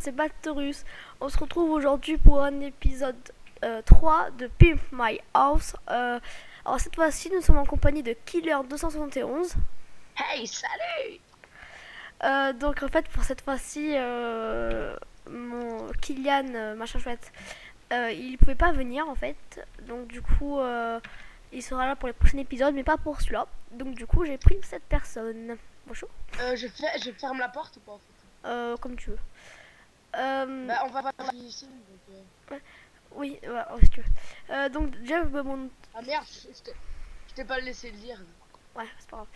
c'est Bactorus. On se retrouve aujourd'hui pour un épisode 3 de Pimp My House. Alors cette fois-ci, nous sommes en compagnie de Killer 271. Hey, salut! Donc en fait, pour cette fois-ci, mon Kylian, machin chouette, il pouvait pas venir en fait. Donc du coup, il sera là pour les prochains épisodes, mais pas pour celui-là. Donc du coup, j'ai pris cette personne. Bonjour. Je ferme la porte ou pas en fait? Comme tu veux. Euh, Bah, on va pas ici. Donc. Oui, ouais, si tu veux. Donc déjà, Ah merde, je t'ai pas laissé le lire. ouais, c'est pas grave.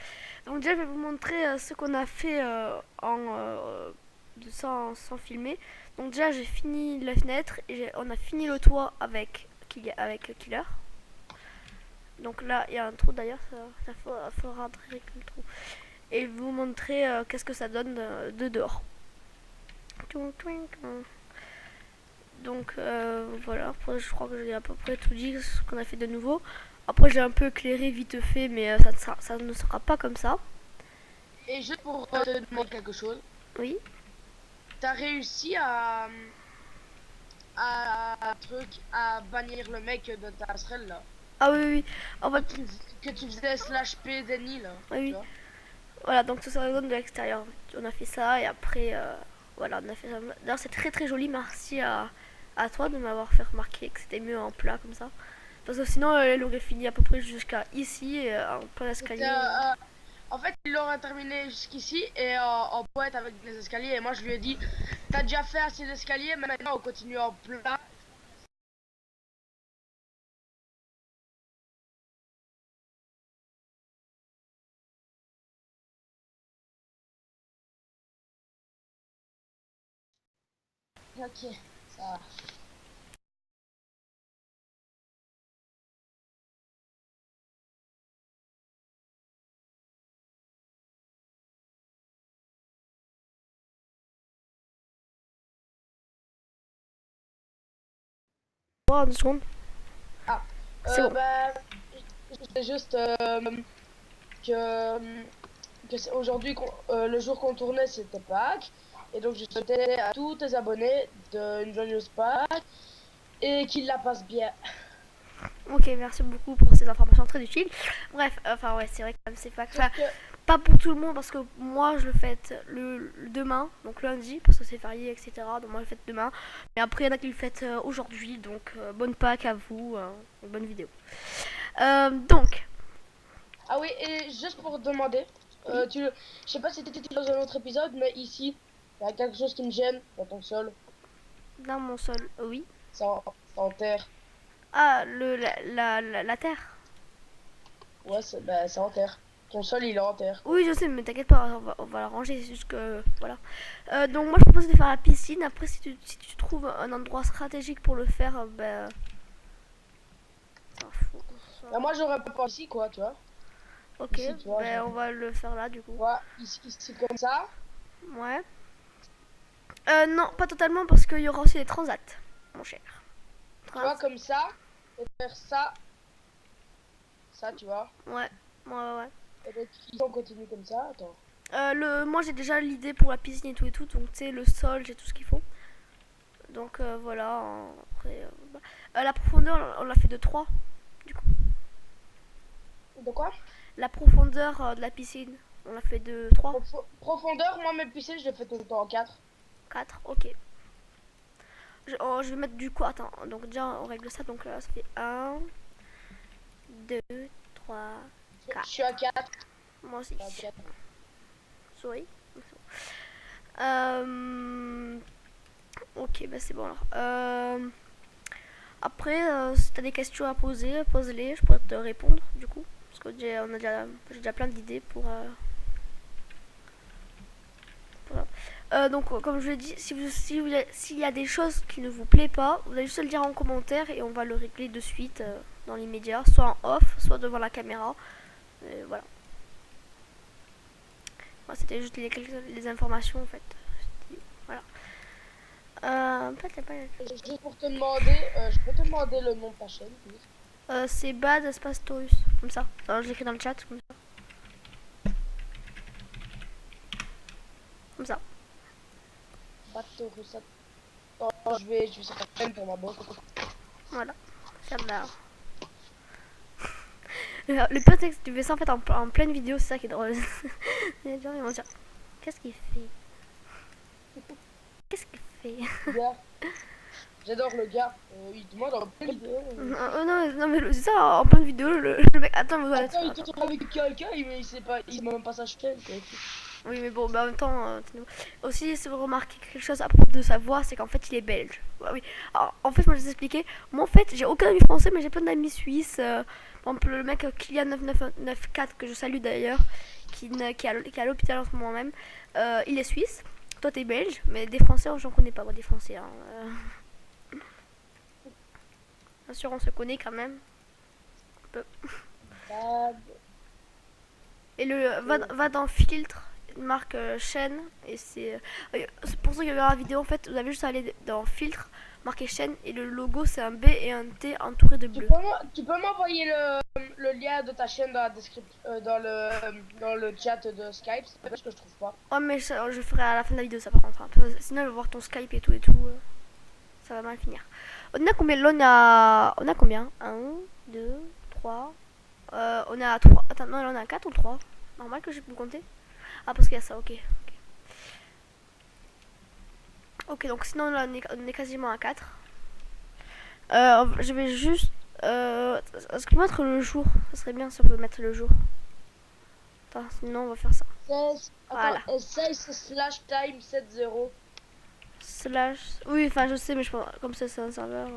Donc déjà, je vais vous montrer ce qu'on a fait sans filmer. Donc déjà, j'ai fini la fenêtre et on a fini le toit avec Killer. Donc là, il y a un trou d'ailleurs, ça faudra rentrer le trou. Et je vais vous montrer qu'est-ce que ça donne de dehors. Donc voilà, après, je crois que j'ai à peu près tout dit ce qu'on a fait de nouveau. Après j'ai un peu éclairé vite fait, mais ça ne sera pas comme ça. Et juste pour te demander quelque chose, Oui. t'as réussi à bannir le mec de ta passerelle là. Ah oui, oui. En fait, Que tu faisais slash P Denny là, oui, tu oui. vois. Voilà, donc ça sera de l'extérieur. On a fait ça et après, voilà, on a fait ça. D'ailleurs, c'est très très joli. Merci à toi de m'avoir fait remarquer que c'était mieux en plat comme ça. Parce que sinon, elle aurait fini à peu près jusqu'à ici, en plein escalier. En fait, il aurait terminé jusqu'ici et en poète avec les escaliers. Et moi, je lui ai dit, t'as déjà fait assez d'escaliers, maintenant on continue en plat. Ok, ça va. Oh, 2 secondes. Ah, C'est bon. bah, c'est juste que, que c'est aujourd'hui, le jour qu'on tournait, c'était Pâques. Et donc, je souhaitais à tous tes abonnés une joyeuse Pâques et qu'ils la passent bien. Ok, merci beaucoup pour ces informations très utiles. Bref, enfin ouais, c'est vrai que c'est pas, Sauf enfin, que, pas pour tout le monde parce que moi je le fête le demain, donc lundi, parce que c'est férié, etc. Donc moi je le fête demain. Mais après il y en a qui le fêtent aujourd'hui, donc bonne Pâques à vous, bonne vidéo. Donc, ah oui, et juste pour te demander, oui, je sais pas si t'étais dans un autre épisode, mais ici, il y a quelque chose qui me gêne dans ton sol. dans mon sol, oui. C'est en terre. Ah, la terre. Ouais, bah, c'est en terre. Ton sol, il est en terre, quoi. Oui, je sais, mais t'inquiète pas, on va la ranger, c'est juste que, voilà. Donc moi je propose de faire la piscine, après si tu trouves un endroit stratégique pour le faire, ben... Bah, moi, j'aurais pas ici, quoi, tu vois. Ok, Ici, tu vois, ben on va le faire là du coup. ici comme ça. Ouais. Non, pas totalement parce qu'il y aura aussi les transats, mon cher. Tu vois, Trans. comme ça. Et faire ça, tu vois. Ouais, ouais, ouais, ouais. Et donc, ici, on continue comme ça. Attends. Moi j'ai déjà l'idée pour la piscine et tout, donc tu sais, le sol, j'ai tout ce qu'il faut. Donc voilà, après. La profondeur, on l'a fait de 3 du coup. De quoi? La profondeur de la piscine, on l'a fait de 3 Profondeur, moi, mes piscines, je les fais tout le temps en 4. 4 ok. Je vais mettre du coup, attends, donc déjà on règle ça, donc là ça fait 1, 2, 3, Je 4. suis à 4. Moi aussi. À 4. Sorry. Euh, ok, bah c'est bon alors. Après, si t'as des questions à poser, pose-les, je pourrais te répondre du coup. Parce que j'ai déjà plein d'idées pour. Donc, comme je l'ai dit, s'il y a des choses qui ne vous plaît pas, vous allez juste le dire en commentaire et on va le régler de suite dans les médias, soit en off, soit devant la caméra. Et voilà. Moi, c'était juste les informations en fait. Voilà. Juste pour te demander, je peux te demander le nom de ta chaîne, please? C'est Bad Espace Taurus, comme ça. Alors, je l'écris dans le chat, comme ça. Comme ça. Bateau Russat. Oh, je vais sur ta chaîne pour ma boîte. Voilà. Faire de la... Le pire c'est que tu fais ça en fait en pleine vidéo, c'est ça qui est drôle. Les gens ils vont dire qu'est-ce qu'il fait? Qu'est-ce qu'il fait? Le gars, j'adore le gars. Il demande en pleine vidéo. Non mais c'est ça en pleine vidéo le mec attends mais voilà. Attends, il tourne avec quelqu'un, il sait pas, il sait même pas sa chaîne. Quoi. Oui mais bon bah en même temps aussi si vous remarquez quelque chose à propos de sa voix c'est qu'en fait il est belge. Ouais, oui. Alors, en fait moi je vais vous expliquer. Moi en fait j'ai aucun ami français mais j'ai plein d'amis suisses. Par exemple le mec Kylian 9994 que je salue d'ailleurs qui est à l'hôpital en ce moment même. Il est suisse. Toi t'es belge mais des français j'en connais pas moi des français. Hein. Bien sûr on se connaît quand même. Un peu. Et va dans filtre, marque chaîne et c'est pour ça qu'il y avait la vidéo en fait, vous avez juste à aller dans filtre, marquer chaîne et le logo c'est un B et un T entouré de bleu. Tu peux m'envoyer le lien de ta chaîne dans la description, dans le chat de Skype, c'est parce que je trouve pas. Oh mais je ferai à la fin de la vidéo ça par contre, hein, sinon il va voir ton Skype et tout ça va mal finir. On a combien? Là on a combien? 1, 2, 3, on a 3, attends non là on a 4 ou 3, normal que je peux compter. Ah parce qu'il y a ça, ok. Ok, donc sinon là, on est quasiment à 4. Je vais juste... Est-ce que mettre le jour? Ça serait bien si on peut mettre le jour. Attends, sinon on va faire ça. 16, Voilà. attends, 16/time 70. Slash... Oui, enfin je sais, mais je pense comme ça c'est un serveur.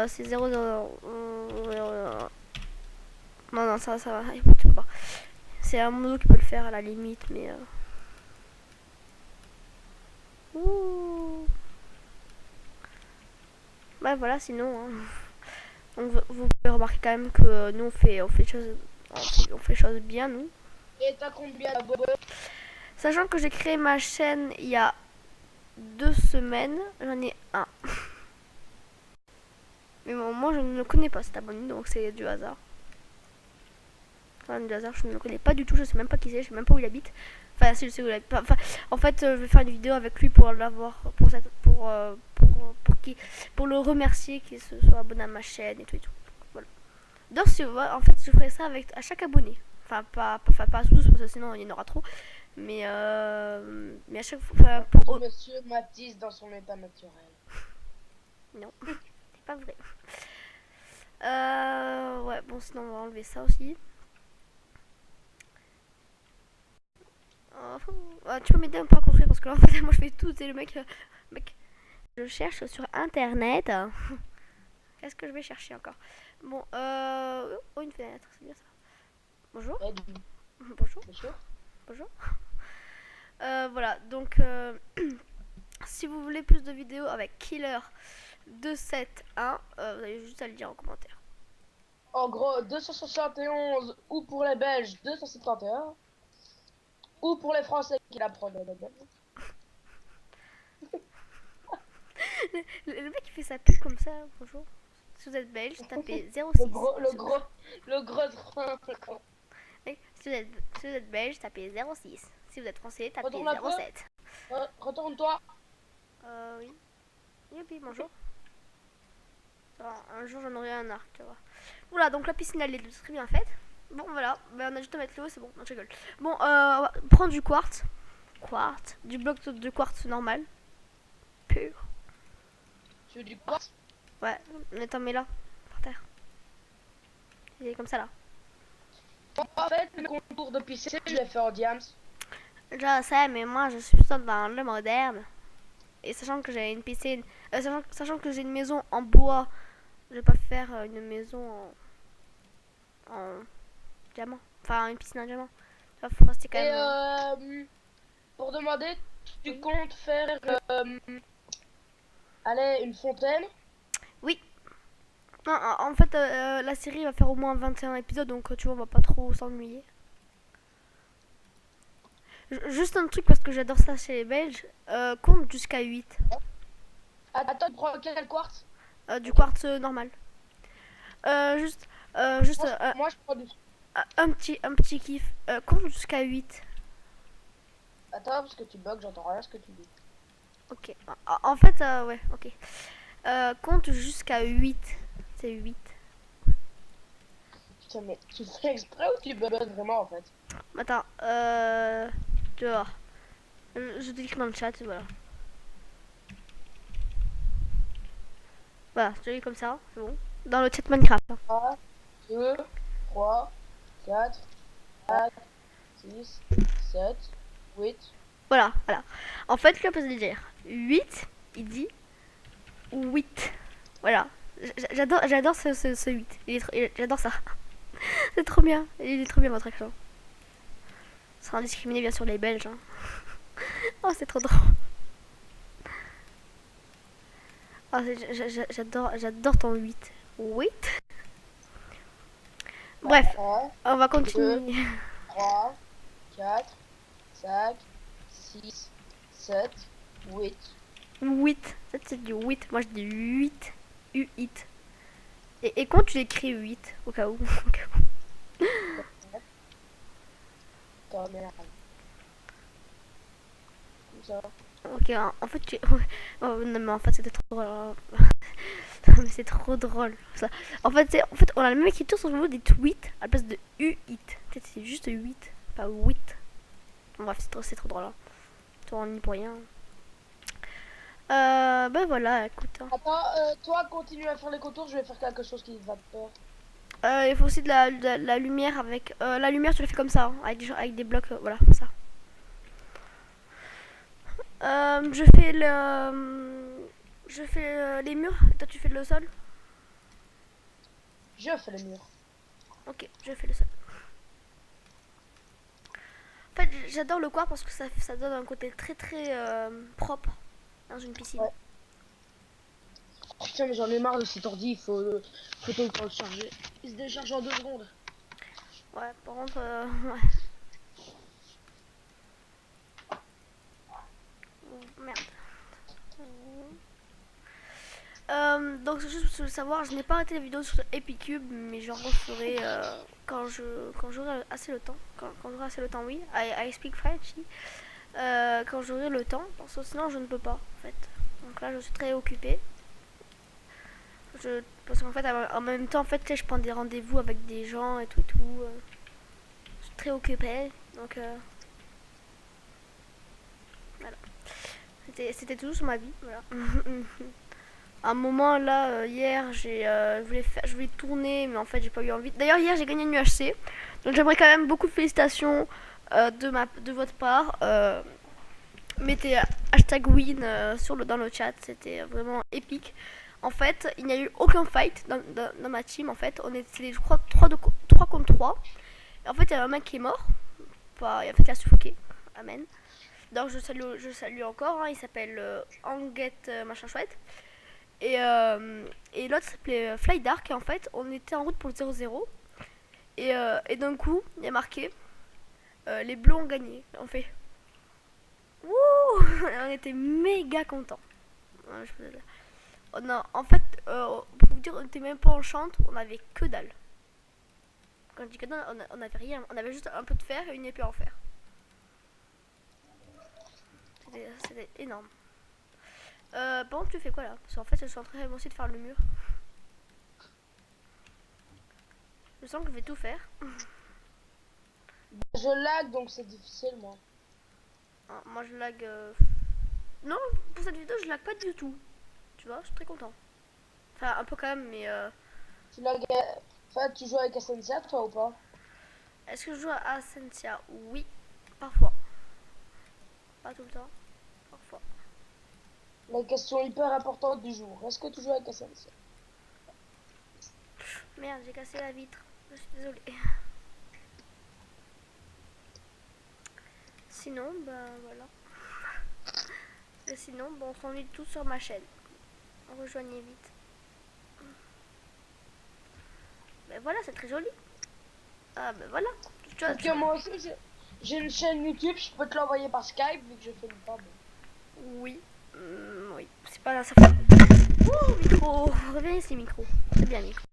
C'est 0, 0, 0. Non, ça va. Tu peux pas. C'est un modo qui peut le faire à la limite, mais... Ouh. Bah voilà, sinon... Hein. Donc vous pouvez remarquer quand même que nous on fait choses bien nous. Et t'as combien d'abonnés? Sachant que j'ai créé ma chaîne il y a 2 semaines, j'en ai un. Mais bon, moi je ne le connais pas cet abonné, donc c'est du hasard. Enfin du hasard, je ne le connais pas du tout, je sais même pas qui c'est, je sais même pas où il habite. Enfin si je sais où il habite. Enfin, en fait je vais faire une vidéo avec lui pour l'avoir, pour le remercier qu'il se soit abonné à ma chaîne et tout et tout. Voilà. Donc en fait je ferai ça avec à chaque abonné. Enfin pas à tous parce que sinon il y en aura trop. Mais à chaque fois Monsieur Matisse dans son état naturel. Non, c'est pas vrai. Ouais, bon, sinon on va enlever ça aussi. Tu peux m'aider un peu à construire parce que là, en fait, moi je fais tout. C'est le mec. Je cherche sur internet. Qu'est-ce que je vais chercher encore? Bon, oh, une fenêtre, c'est bien ça. Bonjour. Bonjour. Bonjour. Voilà, donc si vous voulez plus de vidéos avec Killer 271, vous allez juste à le dire en commentaire. En gros, 271 ou pour les Belges, 271 ou pour les Français qui la prennent. Le mec il fait sa pub comme ça, bonjour. Si vous êtes belge, tapez 06. Le gros Si vous êtes belge, tapez 06. Si vous êtes français, tapez 07. Retourne-toi. Oui. Youpi, bonjour. Un jour j'en aurai un arc, tu vois. Voilà, donc la piscine elle est très bien faite. Bon voilà, ben, on a juste à mettre l'eau, c'est bon, non je rigole. Bon, on va prendre du quartz. Du bloc de quartz normal. Pur. Tu veux du quartz? Ouais, mais t'en mets là, par terre. Il est comme ça là. En fait, le contour de piscine, je l'ai fait en diams. Je sais, mais moi je suis plutôt dans le moderne. Et sachant que j'ai une piscine, sachant que j'ai une maison en bois, je vais pas faire une maison en diamant. Enfin, une piscine en diamant. Il faut rester quand même. Et pour demander, tu comptes faire allez, une fontaine? Oui. Non, en fait, la série va faire au moins 21 épisodes, donc tu vois, on va pas trop s'ennuyer. Juste un truc, parce que j'adore ça chez les Belges, compte jusqu'à 8. Attends, tu prends quel quartz? Du quartz normal. Juste moi, je prends du... un petit kiff. Compte jusqu'à 8. Attends, parce que tu bugs, j'entends rien ce que tu dis. Ok. En fait, ouais, ok. Compte jusqu'à 8. C'est 8. Putain, mais tu fais exprès ou tu buzz vraiment en fait? Attends, tu vas voir. Je t'écris dans le chat, voilà. Voilà, je te lis comme ça, c'est bon. Dans le chat Minecraft. Hein. 1, 2, 3, 4, 5, 6, 7, 8. Voilà, voilà. En fait, lui, on peut se dire 8, il dit 8. Voilà. J'adore ce 8. J'adore ça. C'est trop bien. Il est trop bien votre accent. Sans indiscriminer bien sûr les Belges. Hein. Oh, c'est trop drôle. Oh, j'adore ton 8. 8. Bref, 1, on va continuer. 3, 4, 5, 6, 7, 8. 8. C'est du 8. Moi, je dis 8. 8. Et quand tu écris 8, au cas où. Au cas où. Attends, merde. Comme ça. Ok, en fait, tu... Oh, non, mais en fait, c'était trop drôle. Hein. Mais c'est trop drôle. Ça. En fait, on a la même écriture, sauf que vous dites 8 à la place de U-8. C'est juste 8, pas 8. Bon, bref, c'est trop drôle. Hein. Toi, on n'y pour rien. Ben voilà, écoute. Hein. Attends, toi, continue à faire les contours, je vais faire quelque chose qui va te peur. Il faut aussi de la lumière avec... la lumière, tu la fais comme ça, hein, avec des blocs, voilà, comme ça. Je fais les murs, toi tu fais le sol. Je fais les murs. Ok, je fais le sol. En fait, j'adore le quartz parce que ça donne un côté très très propre dans une piscine. Ouais. Putain, mais j'en ai marre de cet ordi, faut tout le temps le charger. Il se décharge en 2 secondes. Ouais, par contre, ouais. Oh, merde. Donc juste pour le savoir, je n'ai pas arrêté la vidéo sur Epicube, mais j'en referai quand j'aurai assez le temps. Quand j'aurai assez le temps, oui. I speak French. Oui. Quand j'aurai le temps, parce que sinon je ne peux pas en fait. Donc là, je suis très occupée. Parce qu'en fait, en même temps, en fait, je prends des rendez-vous avec des gens et tout. Je suis très occupée, donc voilà. C'était toujours sur ma vie, voilà. À un moment là, hier, je voulais tourner, mais en fait, j'ai pas eu envie. D'ailleurs, hier, j'ai gagné une UHC, donc j'aimerais quand même beaucoup de félicitations de votre part. Mettez hashtag win dans le chat, c'était vraiment épique. En fait, il n'y a eu aucun fight dans ma team. En fait, on était, je crois, 3 contre 3. Et en fait, il y a un mec qui est mort. Pas, et en fait, il a suffoqué. Amen. Donc, je salue encore. Hein, il s'appelle Anguet machin chouette. Et l'autre s'appelait Fly Dark. Et en fait, on était en route pour le 0-0. Et d'un coup, il y a marqué les bleus ont gagné. On fait wouh. On était méga contents. En fait, pour vous dire, on était même pas en chante, on avait que dalle. Quand je dis que dalle, on avait rien, on avait juste un peu de fer et une épée en fer. C'était énorme. Par contre, tu fais quoi là? Parce qu'en fait, je suis en train aussi de faire le mur. Je sens que je vais tout faire. Je lag donc c'est difficile, moi. Ah, moi, je lag. Non, pour cette vidéo, je lag pas du tout. Tu vois, je suis très content. Enfin, un peu quand même, mais. Tu lag. Enfin, tu joues avec SNCF, toi ou pas? Est-ce que je joue à Sensia? Oui, parfois. Pas tout le temps, parfois. La question hyper importante du jour. Est-ce que tu joues avec SNCF? Merde, j'ai cassé la vitre. Je suis désolée. Sinon, ben voilà. Et sinon, bon, on s'ennuie tous sur ma chaîne. Rejoignez vite. Ben voilà, c'est très joli. Ah ben voilà. Tu vois, Parce que moi aussi, j'ai une chaîne YouTube, je peux te l'envoyer par Skype vu que je fais une pub. Oui. Oui. C'est pas ça. Ouh, micro. Reviens ici, micro. C'est bien, micro.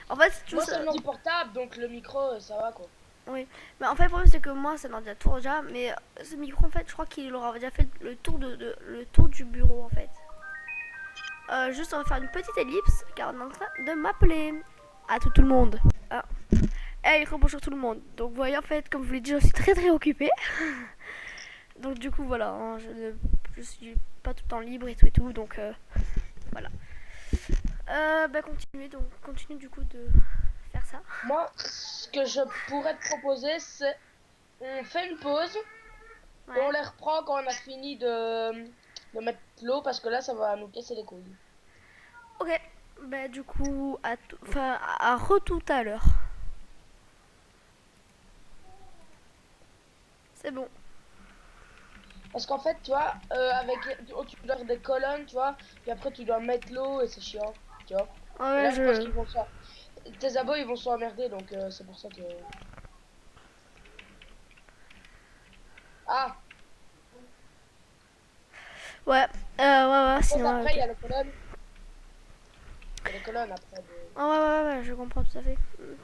En fait, si tu Moi, veux, c'est un ordi portable, donc le micro, ça va quoi. Oui. Mais en fait, le problème, c'est que moi, c'est un ordinateur déjà, mais ce micro, en fait, je crois qu'il aura déjà fait le tour, le tour du bureau, en fait. Juste, on va faire une petite ellipse, car on est en train de m'appeler. À tout le monde. Ah. Hey, bonjour tout le monde. Donc, vous voyez, en fait, comme je vous l'ai dit, je suis très occupée. Donc, du coup, voilà, hein, je suis pas tout le temps libre et tout, donc voilà. Bah, continue du coup de faire ça. Moi, ce que je pourrais te proposer, c'est on fait une pause et on Ouais. les reprend quand on a fini de mettre l'eau parce que là, ça va nous casser les couilles. Ok. Bah, du coup, à tout à l'heure. C'est bon. Parce qu'en fait, tu vois, tu dois faire des colonnes, tu vois, puis après tu dois mettre l'eau et c'est chiant, tu vois. Et Ouais, là, je pense je. qu'ils vont tes abos, ils vont se emmerder, donc c'est pour ça que. Ah, Ouais. Ouais, par contre, sinon, après, il ok. y a les colonnes. Il y a les colonnes après. Ouais, je comprends tout à fait.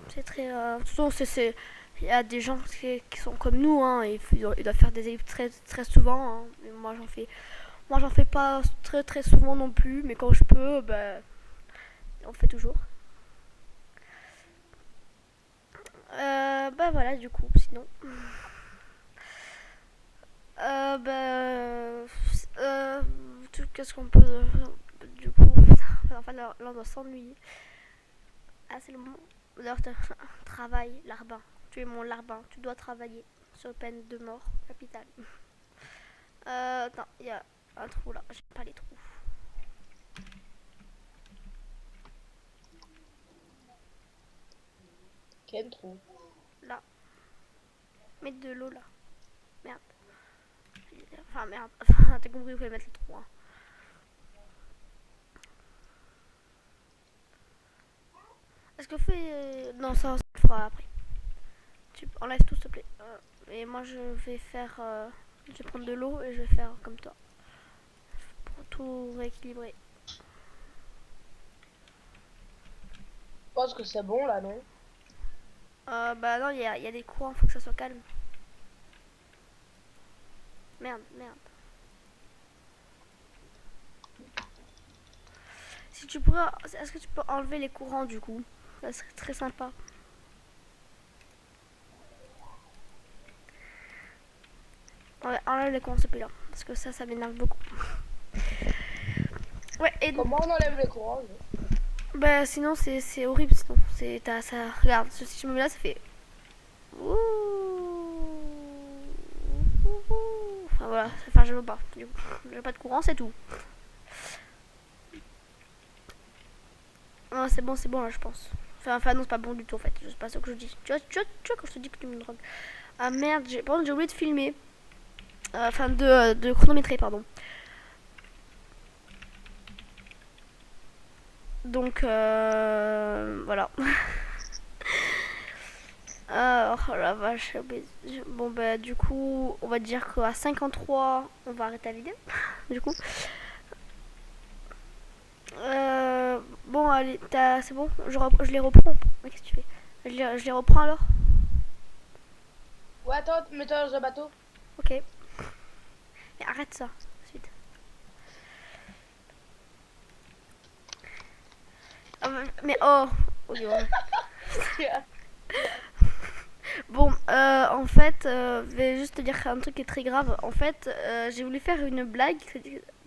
C'est très. De toute façon, il y a des gens qui sont comme nous, hein, et ils doivent faire des ellipses très souvent. Hein. Mais moi, j'en fais pas très souvent non plus, mais quand je peux, bah, on fait toujours. Bah voilà, du coup, sinon. Euh, Qu'est-ce qu'on peut. Du coup, enfin, là, on doit s'ennuyer. Ah, c'est le moment de leur travail, larbin. Tu es mon larbin, tu dois travailler sur peine de mort capitale. Attends, il y a un trou là, j'aime pas les trous. Quel trou. Là, mettre de l'eau là. Merde. Enfin, merde. Enfin, t'as compris, vous pouvez mettre le trou. Hein. Est-ce que vous faites. Non, ça, on le fera après. Tu enlèves tout, s'il te plaît. Et moi, je vais faire. Je vais prendre de l'eau et je vais faire comme toi. Pour tout rééquilibrer. Je pense que c'est bon là, non? Bah non, y a des courants, faut que ça soit calme. Merde. Si tu pourrais. Est-ce que tu peux enlever les courants du coup? Ça serait très sympa. Ouais, enlève les courants celui-là. Parce que ça m'énerve beaucoup. Ouais, et. Comment on enlève les courants? Bah sinon, c'est horrible sinon. Ça. Regarde, si je me mets là, ça fait. Ouh. Enfin voilà, enfin je veux pas. Je veux pas de courant, c'est tout. Non, c'est bon là, je pense. Enfin non, c'est pas bon du tout en fait. C'est pas ça que je dis. Tu vois quand je te dis que tu me drogues. Ah merde, j'ai oublié de filmer. Enfin, de chronométrer, pardon. Donc, voilà. Oh la vache. Bon, bah, du coup, on va dire qu'à 53, on va arrêter la vidéo. Du coup. Bon, allez, c'est bon, je les reprends. Qu'est-ce que tu fais? Je les reprends alors. Ouais, attends, mets-toi dans un bateau. Ok. Mais arrête ça, suite. Mais oh. Ok, ouais. Bon, en fait, je vais juste te dire un truc qui est très grave. En fait, j'ai voulu faire une blague.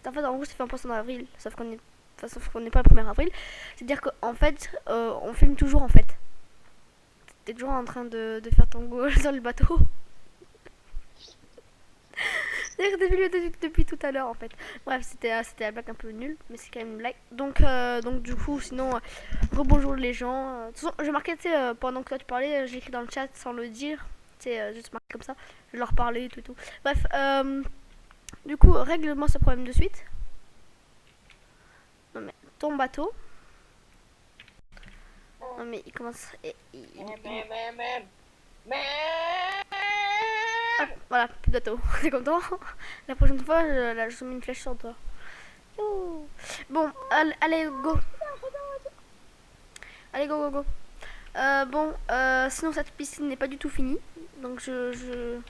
En fait, en gros, c'est fait un poisson d'avril. Sauf qu'on n'est pas le 1er avril. C'est-à-dire qu'en fait, on filme toujours en fait. T'es toujours en train de faire ton goal sur le bateau. C'est-à-dire que t'as filmé depuis tout à l'heure en fait. Bref, c'était la blague un peu nulle, mais c'est quand même une blague. Donc du coup, sinon, rebonjour les gens. De toute façon, je marquais, tu sais, pendant que toi tu parlais, j'ai écrit dans le chat sans le dire. Tu sais, juste marqué comme ça. Je leur parlais, tout. Bref, du coup, règle-moi ce problème de suite. Non mais, ton bateau. Non mais, il commence. Hop, voilà, plus de bateau. T'es content? La prochaine fois, je mets une flèche sur toi. Ouh. Bon, allez, go. Allez, go. Bon, sinon cette piscine n'est pas du tout finie. Donc je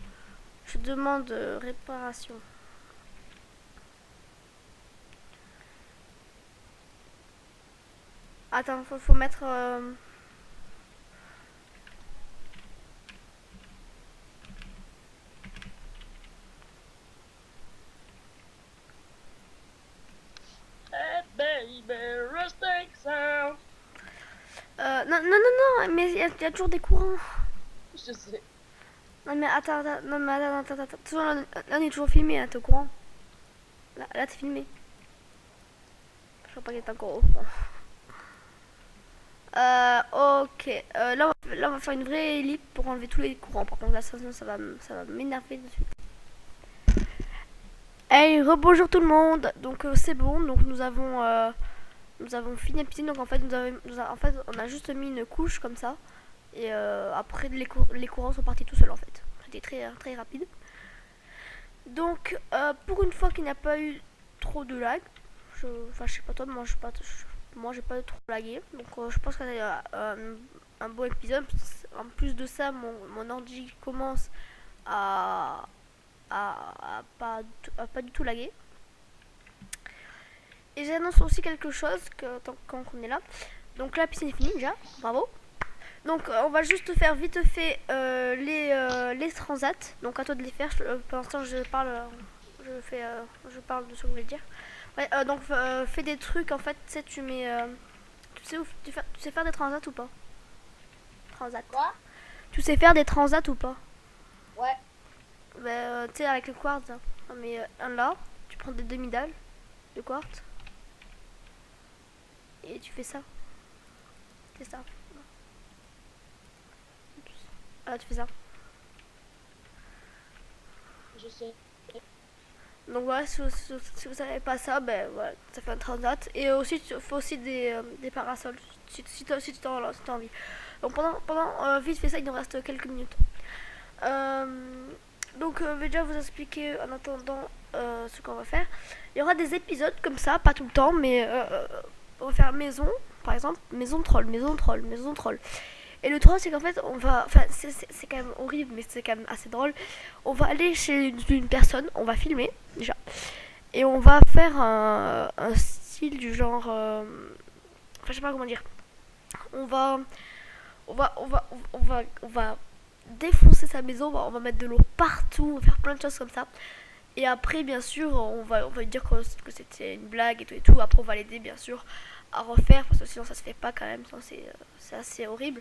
demande réparation. Attends, faut mettre... Hey baby, rustic sound. non, mais il y a toujours des courants. Je sais. Non, mais attends, non, mais attends. Toujours, là, on est toujours filmé, hein, t'es au courant. Là t'es filmé. Je crois pas qu'il est encore au courant. Ok. Là, on va faire une vraie ellipse pour enlever tous les courants. Par contre, là, sinon, ça va m'énerver de suite. Hey, rebonjour tout le monde. Donc, c'est bon. Donc, nous avons fini la piscine. Donc, en fait, en fait, on a juste mis une couche comme ça. Et après, les courants sont partis tout seuls, en fait. C'était très rapide. Donc, pour une fois qu'il n'y a pas eu trop de lag, enfin, je sais pas toi, mais moi, j'ai pas trop lagué. Donc, je pense que c'est un bon épisode. En plus de ça, mon ordi commence à, à pas du tout laguer. Et j'annonce aussi quelque chose quand on est là. Donc, la piscine est finie déjà. Bravo. Donc on va juste faire vite fait les transats. Donc à toi de les faire. Pour l'instant je parle de ce que je voulais dire. Ouais, donc fais des trucs en fait. Tu sais tu mets tu sais faire des transats ou pas? Transats. Quoi? Tu sais faire des transats ou pas? Ouais. Tu sais avec le quartz. Hein. On met un là. Tu prends des demi-dalles de quartz et tu fais ça. C'est ça. Ah tu fais ça. Je sais. Donc voilà, si vous savez pas ça, ben voilà, ça fait un transat. Et aussi, il faut aussi des parasols, si tu as envie. Donc vite fait ça, il nous reste quelques minutes. Donc je vais déjà vous expliquer en attendant ce qu'on va faire. Il y aura des épisodes comme ça, pas tout le temps, mais on va faire maison, par exemple, maison troll, maison troll, maison troll. Et le troll, c'est qu'en fait, on va. Enfin, c'est quand même horrible, mais c'est quand même assez drôle. On va aller chez une personne, on va filmer, déjà. Et on va faire un style du genre. Enfin, je sais pas comment dire. On va. On va défoncer sa maison, on va mettre de l'eau partout, on va faire plein de choses comme ça. Et après, bien sûr, on va lui dire que c'était une blague et tout. Après, on va l'aider, bien sûr, à refaire, parce que sinon, ça se fait pas quand même. C'est assez horrible.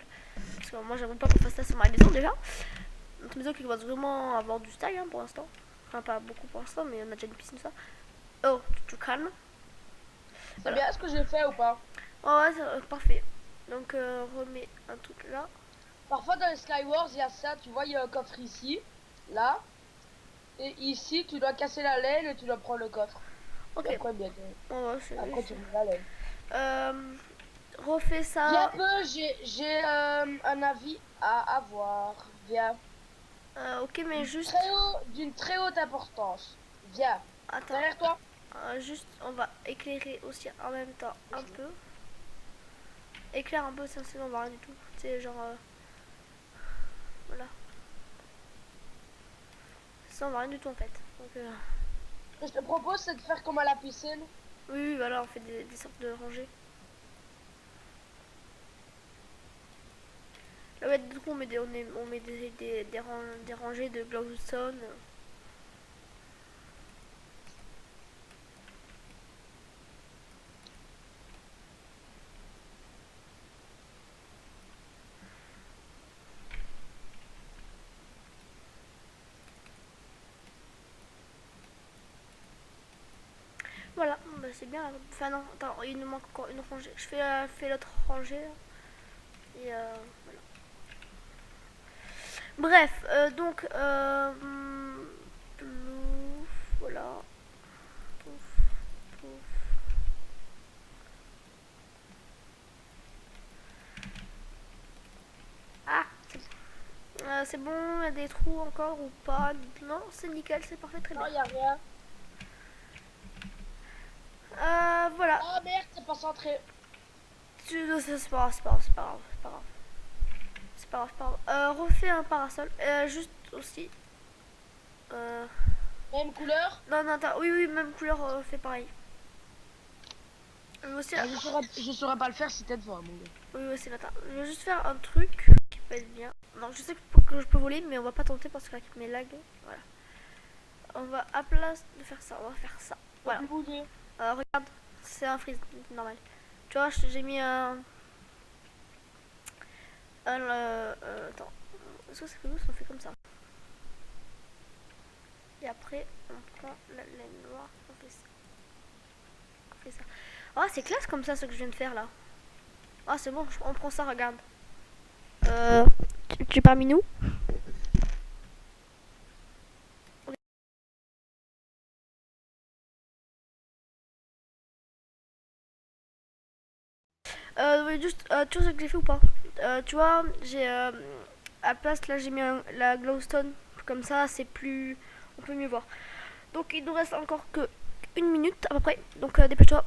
Parce que moi, j'aimerais pas qu'on fasse ça sur ma maison déjà. Notre maison qui commence vraiment à avoir du style hein, pour l'instant. Enfin, pas beaucoup pour l'instant, mais on a déjà une piscine, ça. Oh, tu te calmes. C'est Voilà. bien ce que j'ai fait ou pas? Oh, ouais, parfait. Donc, remets un truc là. Parfois dans les Skywars, il y a ça, tu vois, il y a un coffre ici, là. Et ici, tu dois casser la laine et tu dois prendre le coffre. Ok. Et après, bien, Oh, ouais, après tu mets la laine. refais Viens un ça. peu, j'ai un avis à avoir. Viens. Ok, mais juste. D'une très haute importance. Viens. Attends. Derrière toi. Juste, on va éclairer aussi en même temps un peu. Éclaire un peu, sinon on va rien du tout. C'est genre. Voilà. Ça, on va rien du tout en fait. Donc, Ce que je te propose, c'est de faire comme à la piscine. oui, voilà, on fait des sortes de rangées. Là, ouais, du coup, on met des rangées de glowstone. Voilà, bah, c'est bien. Enfin, non, attends, il nous manque encore une rangée. Je fais l'autre rangée. Là. Et voilà. Bref, donc, plouf, voilà. Pouf, pouf. Ah, c'est bon, il y a des trous encore ou pas? Non, c'est nickel, c'est parfait, très Non, bien. il n'y a rien. Voilà. Ah merde, c'est pas centré. C'est pas grave, c'est pas grave, c'est pas grave. pas grave, pas grave. Refais un parasol. Juste aussi. Même couleur. Non, non, attends. Oui, oui, même couleur, fais pareil. Aussi, Ah, je saurais pas le faire si t'es devant, mon gars. oui, oui, c'est attends. Je vais juste faire un truc qui peut être bien. Non, je sais que je peux voler, mais on va pas tenter parce que avec mes lags, voilà. On va, à place de faire ça, on va faire ça. Voilà. Regarde, c'est un freeze normal. Tu vois, j'ai mis attends. Est-ce que c'est plus on fait comme ça. Et après, on prend la laine noire, on fait ça. On fait ça. Oh, c'est classe comme ça ce que je viens de faire là. Ah, c'est bon, on prend ça, regarde. Tu es parmi nous? Oui, juste, tu vois ce que j'ai fait ou pas? Tu vois, j'ai à la place là, j'ai mis la glowstone. Comme ça, c'est plus. On peut mieux voir. Donc, il nous reste encore que 1 minute à peu près. Donc, dépêche-toi.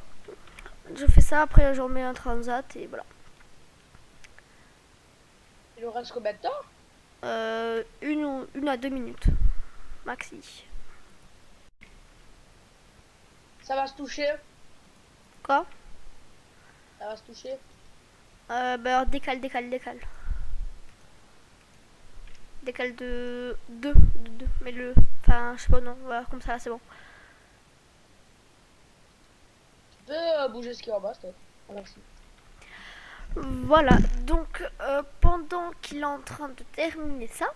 Je fais ça, après, j'en mets un transat et voilà. Il nous reste combien de temps? 1 à 2 minutes. Maxi. Ça va se toucher. Quoi? Ça va se toucher. Bah, décale, décale, décale. Décale de 2. Mais le. Enfin, je sais pas, non. Voilà, comme ça, c'est bon. Tu peux bouger ce qui est en bas, s'il te plaît. Ah, merci. Voilà, donc pendant qu'il est en train de terminer ça,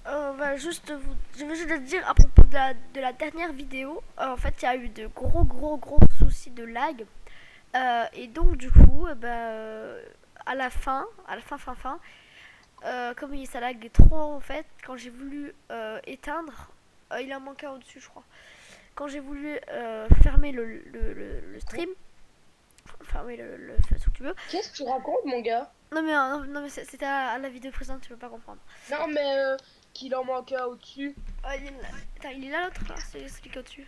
va juste je vais juste dire à propos de la dernière vidéo. En fait, il y a eu de gros soucis de lag. Et donc, du coup, à la fin, comme ça lag trop en fait, quand j'ai voulu éteindre, il en manquait un au-dessus, je crois. Quand j'ai voulu fermer le stream, enfin oui, ce que tu veux. Qu'est-ce que tu racontes, mon gars? Non mais, non, mais c'était à la vidéo présente, tu peux pas comprendre. Non, mais qu'il en manque un au-dessus. Attends, il est là l'autre, c'est celui qui est au-dessus.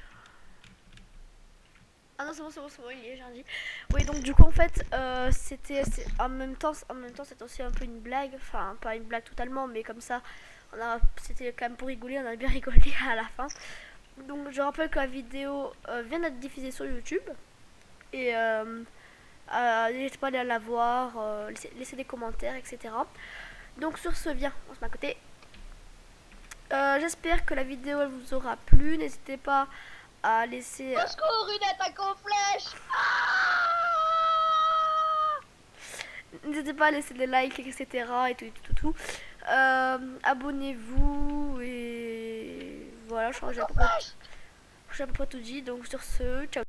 Ah non, c'est bon, il y est, j'ai rien dit. Oui, donc du coup, en fait, en même temps, c'était aussi un peu une blague. Enfin, pas une blague totalement, mais comme ça, c'était quand même pour rigoler, on a bien rigolé à la fin. Donc, je rappelle que la vidéo vient d'être diffusée sur YouTube. Et n'hésitez pas à aller la voir, laisser des commentaires, etc. Donc, sur ce, viens, on se met à côté. J'espère que la vidéo elle vous aura plu. N'hésitez pas à laisser. Au secours, une attaque aux flèches! N'hésitez pas à laisser des likes, etc. Et tout. Abonnez-vous et voilà, je crois que j'ai à peu près tout dit. Donc sur ce, ciao.